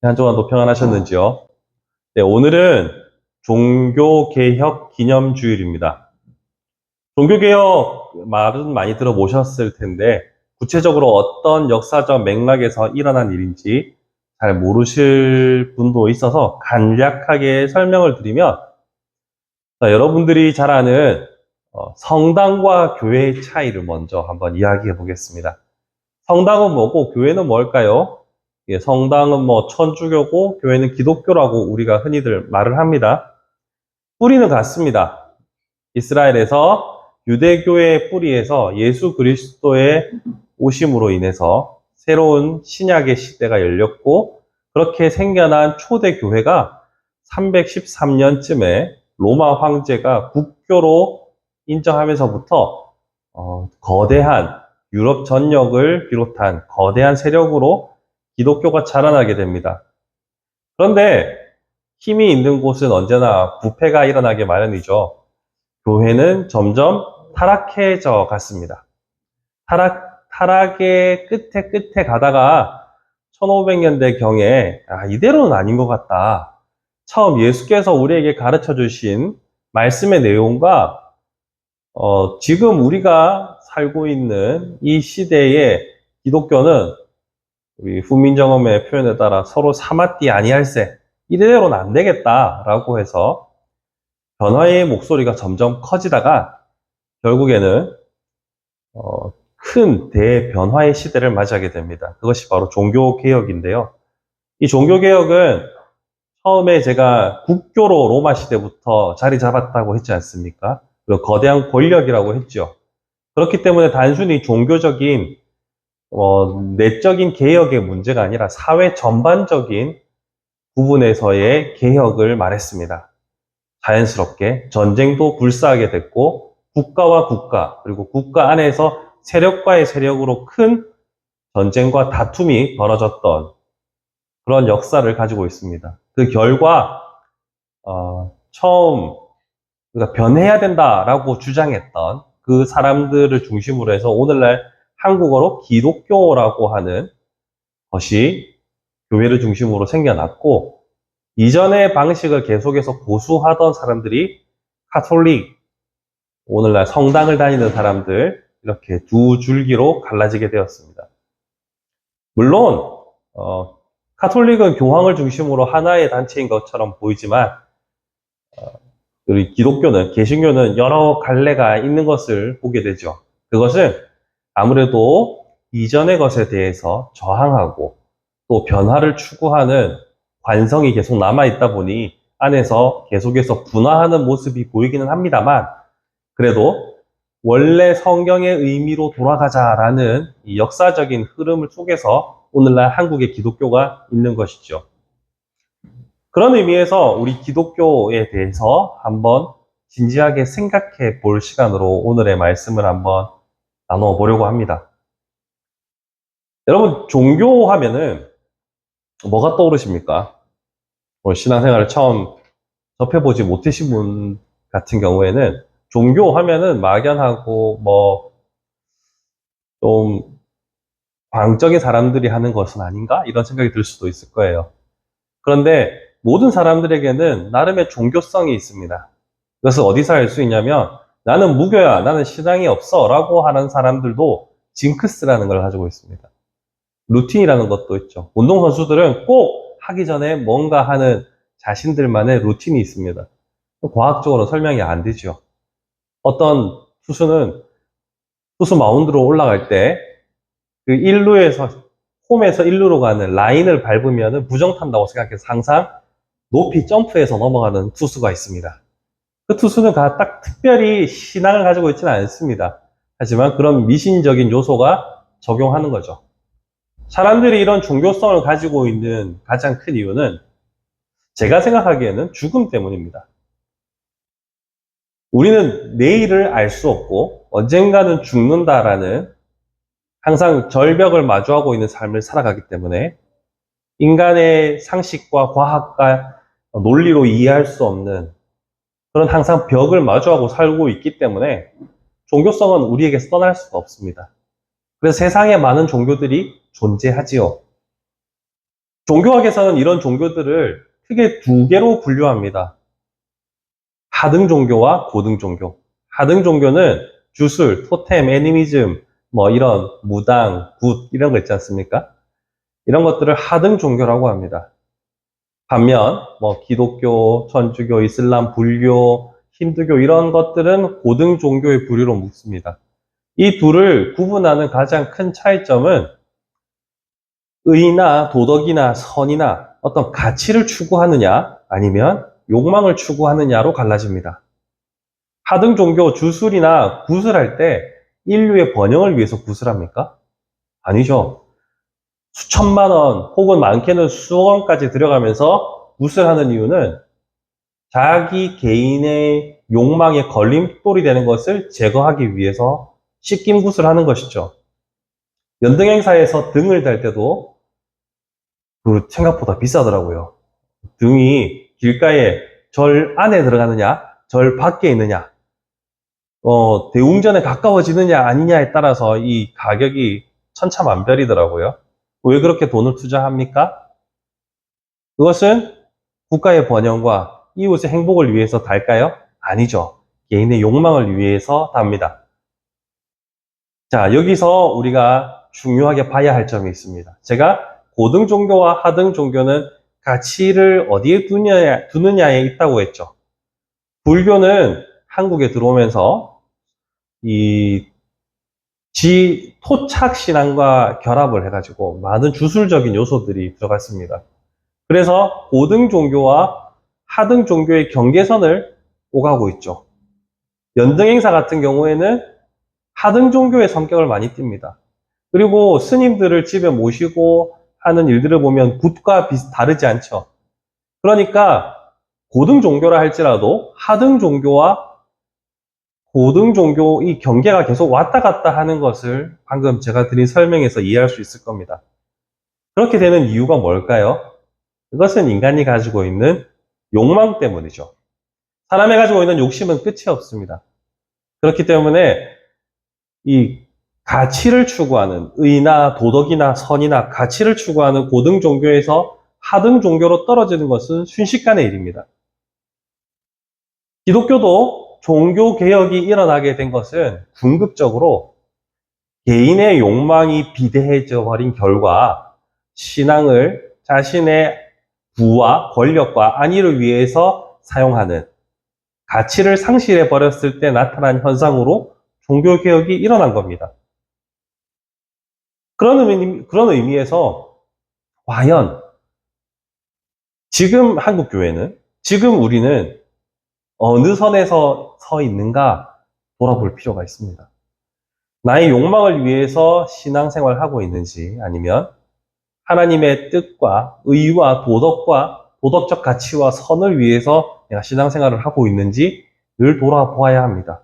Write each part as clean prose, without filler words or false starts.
한 주간도 평안하셨는지요? 네, 오늘은 종교개혁 기념주일입니다. 종교개혁 말은 많이 들어보셨을 텐데 구체적으로 어떤 역사적 맥락에서 일어난 일인지 잘 모르실 분도 있어서 간략하게 설명을 드리면, 여러분들이 잘 아는 성당과 교회의 차이를 먼저 한번 이야기해 보겠습니다. 성당은 뭐고 교회는 뭘까요? 예, 성당은 뭐 천주교고 교회는 기독교라고 우리가 흔히들 말을 합니다. 뿌리는 같습니다. 이스라엘에서 유대교의 뿌리에서 예수 그리스도의 오심으로 인해서 새로운 신약의 시대가 열렸고, 그렇게 생겨난 초대 교회가 313년쯤에 로마 황제가 국교로 인정하면서부터 거대한 유럽 전역을 비롯한 거대한 세력으로 기독교가 자라나게 됩니다. 그런데 힘이 있는 곳은 언제나 부패가 일어나게 마련이죠. 교회는 점점 타락해져 갔습니다. 타락의 끝에 가다가 1500년대경에 이대로는 아닌 것 같다. 처음 예수께서 우리에게 가르쳐 주신 말씀의 내용과 지금 우리가 살고 있는 이 시대의 기독교는 우리 훈민정음의 표현에 따라 서로 사마띠 아니할세, 이대로는 안 되겠다라고 해서 변화의 목소리가 점점 커지다가 결국에는 큰 대변화의 시대를 맞이하게 됩니다. 그것이 바로 종교개혁인데요. 이 종교개혁은 처음에 제가 국교로 로마 시대부터 자리 잡았다고 했지 않습니까? 그리고 거대한 권력이라고 했죠. 그렇기 때문에 단순히 종교적인 내적인 개혁의 문제가 아니라 사회 전반적인 부분에서의 개혁을 말했습니다. 자연스럽게 전쟁도 불사하게 됐고, 국가와 국가, 그리고 국가 안에서 세력과의 세력으로 큰 전쟁과 다툼이 벌어졌던 그런 역사를 가지고 있습니다. 그 결과 처음 우리가 변해야 된다라고 주장했던 그 사람들을 중심으로 해서 오늘날 한국어로 기독교라고 하는 것이 교회를 중심으로 생겨났고, 이전의 방식을 계속해서 고수하던 사람들이 카톨릭, 오늘날 성당을 다니는 사람들, 이렇게 두 줄기로 갈라지게 되었습니다. 물론 카톨릭은 교황을 중심으로 하나의 단체인 것처럼 보이지만 우리 기독교는, 개신교는 여러 갈래가 있는 것을 보게 되죠. 그것은 아무래도 이전의 것에 대해서 저항하고 또 변화를 추구하는 관성이 계속 남아있다 보니 안에서 계속해서 분화하는 모습이 보이기는 합니다만, 그래도 원래 성경의 의미로 돌아가자라는 이 역사적인 흐름을 속에서 오늘날 한국의 기독교가 있는 것이죠. 그런 의미에서 우리 기독교에 대해서 한번 진지하게 생각해 볼 시간으로 오늘의 말씀을 한번 나눠 보려고 합니다. 여러분, 종교 하면은 뭐가 떠오르십니까? 신앙생활을 처음 접해보지 못하신 분 같은 경우에는 종교 하면은 막연하고 좀 광적인 사람들이 하는 것은 아닌가? 이런 생각이 들 수도 있을 거예요. 그런데 모든 사람들에게는 나름의 종교성이 있습니다. 그것을 어디서 알 수 있냐면, 나는 무교야, 나는 신앙이 없어 라고 하는 사람들도 징크스라는 걸 가지고 있습니다. 루틴이라는 것도 있죠. 운동선수들은 꼭 하기 전에 뭔가 하는 자신들만의 루틴이 있습니다. 과학적으로 설명이 안 되죠. 어떤 투수는 투수 마운드로 올라갈 때 그 1루에서 홈에서 1루로 가는 라인을 밟으면 부정탄다고 생각해서 항상 높이 점프해서 넘어가는 투수가 있습니다. 그 투수는 딱 특별히 신앙을 가지고 있지는 않습니다. 하지만 그런 미신적인 요소가 적용하는 거죠. 사람들이 이런 종교성을 가지고 있는 가장 큰 이유는 제가 생각하기에는 죽음 때문입니다. 우리는 내일을 알 수 없고 언젠가는 죽는다라는 항상 절벽을 마주하고 있는 삶을 살아가기 때문에 인간의 상식과 과학과 논리로 이해할 수 없는 그런 항상 벽을 마주하고 살고 있기 때문에 종교성은 우리에게서 떠날 수가 없습니다. 그래서 세상에 많은 종교들이 존재하지요. 종교학에서는 이런 종교들을 크게 두 개로 분류합니다. 하등 종교와 고등 종교. 하등 종교는 주술, 토템, 애니미즘, 뭐 이런 무당, 굿 이런 거 있지 않습니까? 이런 것들을 하등 종교라고 합니다. 반면 뭐 기독교, 천주교, 이슬람, 불교, 힌두교 이런 것들은 고등 종교의 부류로 묶습니다. 이 둘을 구분하는 가장 큰 차이점은 의나 도덕이나 선이나 어떤 가치를 추구하느냐 아니면 욕망을 추구하느냐로 갈라집니다. 하등 종교 주술이나 굿을 할 때 인류의 번영을 위해서 굿을 합니까? 아니죠. 수천만 원 혹은 많게는 수억 원까지 들여가면서 굿을 하는 이유는 자기 개인의 욕망에 걸림돌이 되는 것을 제거하기 위해서 씻김굿을 하는 것이죠. 연등행사에서 등을 달 때도 생각보다 비싸더라고요. 등이 길가에 절 안에 들어가느냐, 절 밖에 있느냐, 대웅전에 가까워지느냐 아니냐에 따라서 이 가격이 천차만별이더라고요. 왜 그렇게 돈을 투자합니까? 그것은 국가의 번영과 이웃의 행복을 위해서 달까요? 아니죠. 개인의 욕망을 위해서 답니다. 자, 여기서 우리가 중요하게 봐야 할 점이 있습니다. 제가 고등 종교와 하등 종교는 가치를 어디에 두느냐에 있다고 했죠. 불교는 한국에 들어오면서 이 토착 신앙과 결합을 해가지고 많은 주술적인 요소들이 들어갔습니다. 그래서 고등 종교와 하등 종교의 경계선을 오가고 있죠. 연등행사 같은 경우에는 하등 종교의 성격을 많이 띱니다. 그리고 스님들을 집에 모시고 하는 일들을 보면 굿과 다르지 않죠. 그러니까 고등 종교라 할지라도 하등 종교와 고등 종교 이 경계가 계속 왔다 갔다 하는 것을 방금 제가 드린 설명에서 이해할 수 있을 겁니다. 그렇게 되는 이유가 뭘까요? 그것은 인간이 가지고 있는 욕망 때문이죠. 사람이 가지고 있는 욕심은 끝이 없습니다. 그렇기 때문에 이 가치를 추구하는 의나 도덕이나 선이나 가치를 추구하는 고등 종교에서 하등 종교로 떨어지는 것은 순식간의 일입니다. 기독교도 종교 개혁이 일어나게 된 것은 궁극적으로 개인의 욕망이 비대해져 버린 결과 신앙을 자신의 부와 권력과 안위를 위해서 사용하는 가치를 상실해 버렸을 때 나타난 현상으로 종교 개혁이 일어난 겁니다. 그런 의미에서 과연 지금 한국 교회는 지금 우리는 어느 선에서 서 있는가 돌아볼 필요가 있습니다. 나의 욕망을 위해서 신앙생활을 하고 있는지 아니면 하나님의 뜻과 의와 도덕과 도덕적 가치와 선을 위해서 내가 신앙생활을 하고 있는지 늘 돌아보아야 합니다.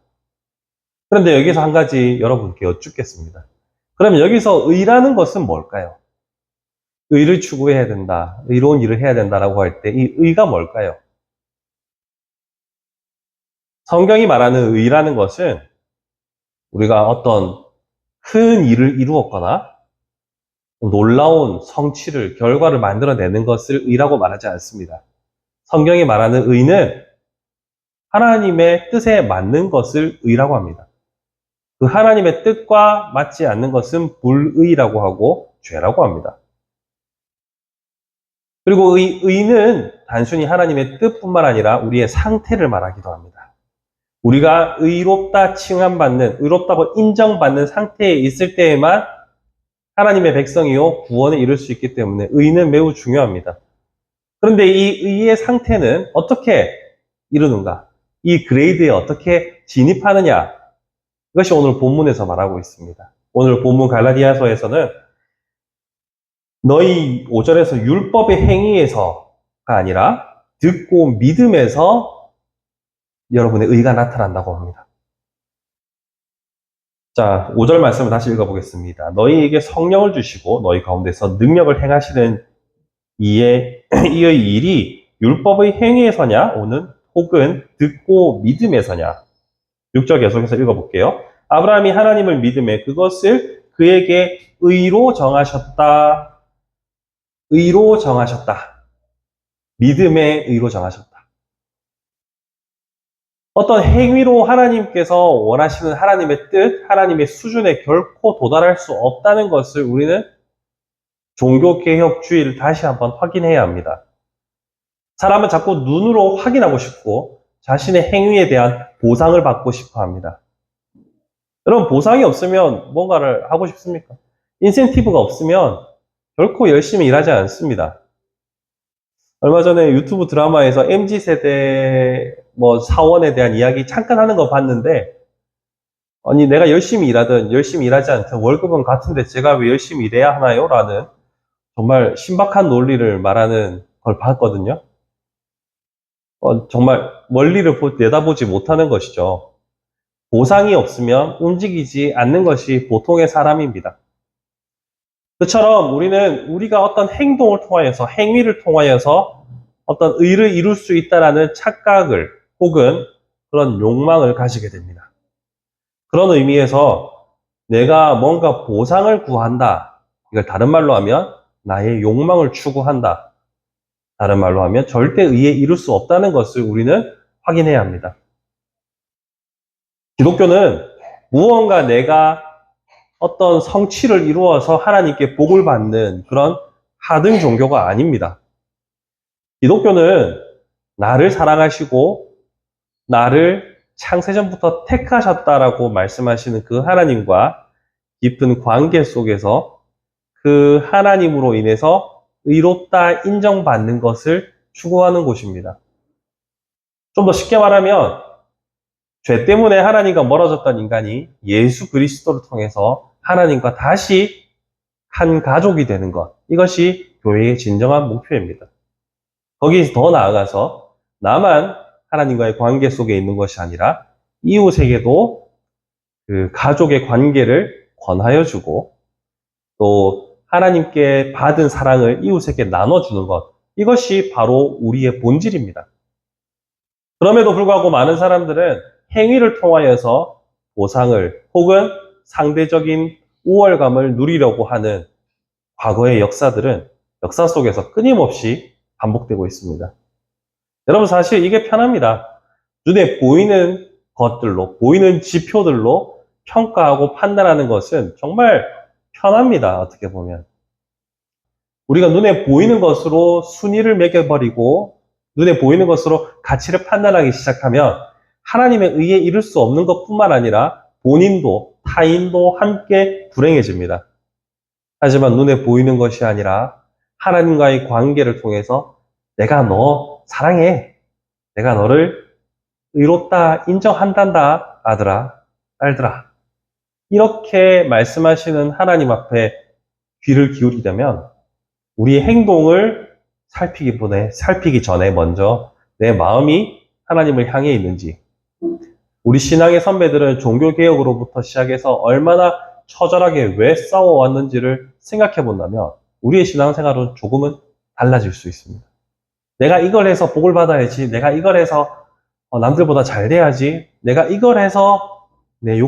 그런데 여기서 한 가지 여러분께 여쭙겠습니다. 그럼 여기서 의라는 것은 뭘까요? 의를 추구해야 된다, 의로운 일을 해야 된다라고 할 때 이 의가 뭘까요? 성경이 말하는 의라는 것은 우리가 어떤 큰 일을 이루었거나 놀라운 성취를, 결과를 만들어내는 것을 의라고 말하지 않습니다. 성경이 말하는 의는 하나님의 뜻에 맞는 것을 의라고 합니다. 그 하나님의 뜻과 맞지 않는 것은 불의라고 하고 죄라고 합니다. 그리고 의는 단순히 하나님의 뜻뿐만 아니라 우리의 상태를 말하기도 합니다. 우리가 의롭다 칭함받는, 의롭다고 인정받는 상태에 있을 때에만 하나님의 백성이요 구원에 이룰 수 있기 때문에 의는 매우 중요합니다. 그런데 이 의의 상태는 어떻게 이루는가? 이 그레이드에 어떻게 진입하느냐? 이것이 오늘 본문에서 말하고 있습니다. 오늘 본문 갈라디아서에서는 너희 5절에서 율법의 행위에서가 아니라 듣고 믿음에서 여러분의 의가 나타난다고 합니다. 자, 5절 말씀을 다시 읽어보겠습니다. 너희에게 성령을 주시고 너희 가운데서 능력을 행하시는 이의 일이 율법의 행위에서냐 혹은 듣고 믿음에서냐. 6절 계속해서 읽어볼게요. 아브라함이 하나님을 믿음에 그것을 그에게 의로 정하셨다. 의로 정하셨다. 믿음의 의로 정하셨다. 어떤 행위로 하나님께서 원하시는 하나님의 뜻, 하나님의 수준에 결코 도달할 수 없다는 것을 우리는 종교개혁주의를 다시 한번 확인해야 합니다. 사람은 자꾸 눈으로 확인하고 싶고 자신의 행위에 대한 보상을 받고 싶어 합니다. 여러분, 보상이 없으면 뭔가를 하고 싶습니까? 인센티브가 없으면 결코 열심히 일하지 않습니다. 얼마 전에 유튜브 드라마에서 MZ세대 사원에 대한 이야기 잠깐 하는 거 봤는데, 아니, 내가 열심히 일하든 열심히 일하지 않든 월급은 같은데 제가 왜 열심히 일해야 하나요? 라는 정말 신박한 논리를 말하는 걸 봤거든요. 정말 멀리를 내다보지 못하는 것이죠. 보상이 없으면 움직이지 않는 것이 보통의 사람입니다. 그처럼 우리는 우리가 어떤 행동을 통하여서, 행위를 통하여서 어떤 의를 이룰 수 있다라는 착각을 혹은 그런 욕망을 가지게 됩니다. 그런 의미에서 내가 뭔가 보상을 구한다. 이걸 다른 말로 하면 나의 욕망을 추구한다. 다른 말로 하면 절대 의에 이룰 수 없다는 것을 우리는 확인해야 합니다. 기독교는 무언가 내가 어떤 성취를 이루어서 하나님께 복을 받는 그런 하등 종교가 아닙니다. 기독교는 나를 사랑하시고 나를 창세전부터 택하셨다라고 말씀하시는 그 하나님과 깊은 관계 속에서 그 하나님으로 인해서 의롭다 인정받는 것을 추구하는 곳입니다. 좀 더 쉽게 말하면 죄 때문에 하나님과 멀어졌던 인간이 예수 그리스도를 통해서 하나님과 다시 한 가족이 되는 것, 이것이 교회의 진정한 목표입니다. 거기서 더 나아가서 나만 하나님과의 관계 속에 있는 것이 아니라 이웃에게도 그 가족의 관계를 권하여 주고 또 하나님께 받은 사랑을 이웃에게 나눠주는 것, 이것이 바로 우리의 본질입니다. 그럼에도 불구하고 많은 사람들은 행위를 통하여서 보상을 혹은 상대적인 우월감을 누리려고 하는 과거의 역사들은 역사 속에서 끊임없이 반복되고 있습니다. 여러분, 사실 이게 편합니다. 눈에 보이는 것들로, 보이는 지표들로 평가하고 판단하는 것은 정말 편합니다. 어떻게 보면. 우리가 눈에 보이는 것으로 순위를 매겨버리고 눈에 보이는 것으로 가치를 판단하기 시작하면 하나님의 의에 이룰 수 없는 것뿐만 아니라 본인도 타인도 함께 불행해집니다. 하지만 눈에 보이는 것이 아니라 하나님과의 관계를 통해서 내가 너 사랑해. 내가 너를 의롭다 인정한단다. 아들아, 딸들아. 이렇게 말씀하시는 하나님 앞에 귀를 기울이려면 우리의 행동을 살피기 전에 먼저 내 마음이 하나님을 향해 있는지, 우리 신앙의 선배들은 종교개혁으로부터 시작해서 얼마나 처절하게 왜 싸워왔는지를 생각해 본다면 우리의 신앙생활은 조금은 달라질 수 있습니다. 내가 이걸 해서 복을 받아야지, 내가 이걸 해서 남들보다 잘 돼야지, 내가 이걸 해서 내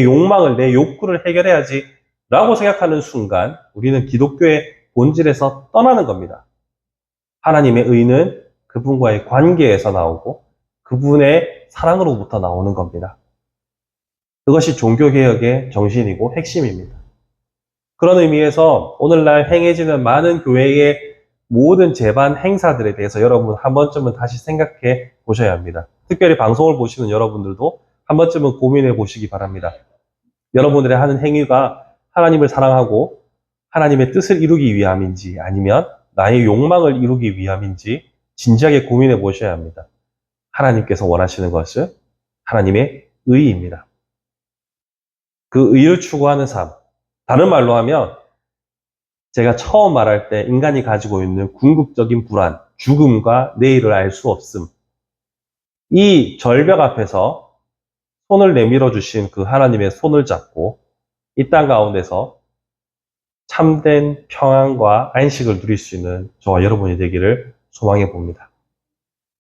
욕망을, 내 욕구를 해결해야지 라고 생각하는 순간 우리는 기독교의 본질에서 떠나는 겁니다. 하나님의 의는 그분과의 관계에서 나오고 그분의 사랑으로부터 나오는 겁니다. 그것이 종교개혁의 정신이고 핵심입니다. 그런 의미에서 오늘날 행해지는 많은 교회의 모든 제반 행사들에 대해서 여러분 한 번쯤은 다시 생각해 보셔야 합니다. 특별히 방송을 보시는 여러분들도 한 번쯤은 고민해 보시기 바랍니다. 여러분들의 하는 행위가 하나님을 사랑하고 하나님의 뜻을 이루기 위함인지 아니면 나의 욕망을 이루기 위함인지 진지하게 고민해 보셔야 합니다. 하나님께서 원하시는 것은 하나님의 의입니다. 그 의를 추구하는 삶. 다른 말로 하면 제가 처음 말할 때 인간이 가지고 있는 궁극적인 불안, 죽음과 내일을 알 수 없음. 이 절벽 앞에서 손을 내밀어 주신 그 하나님의 손을 잡고 이 땅 가운데서 참된 평안과 안식을 누릴 수 있는 저와 여러분이 되기를 소망해 봅니다.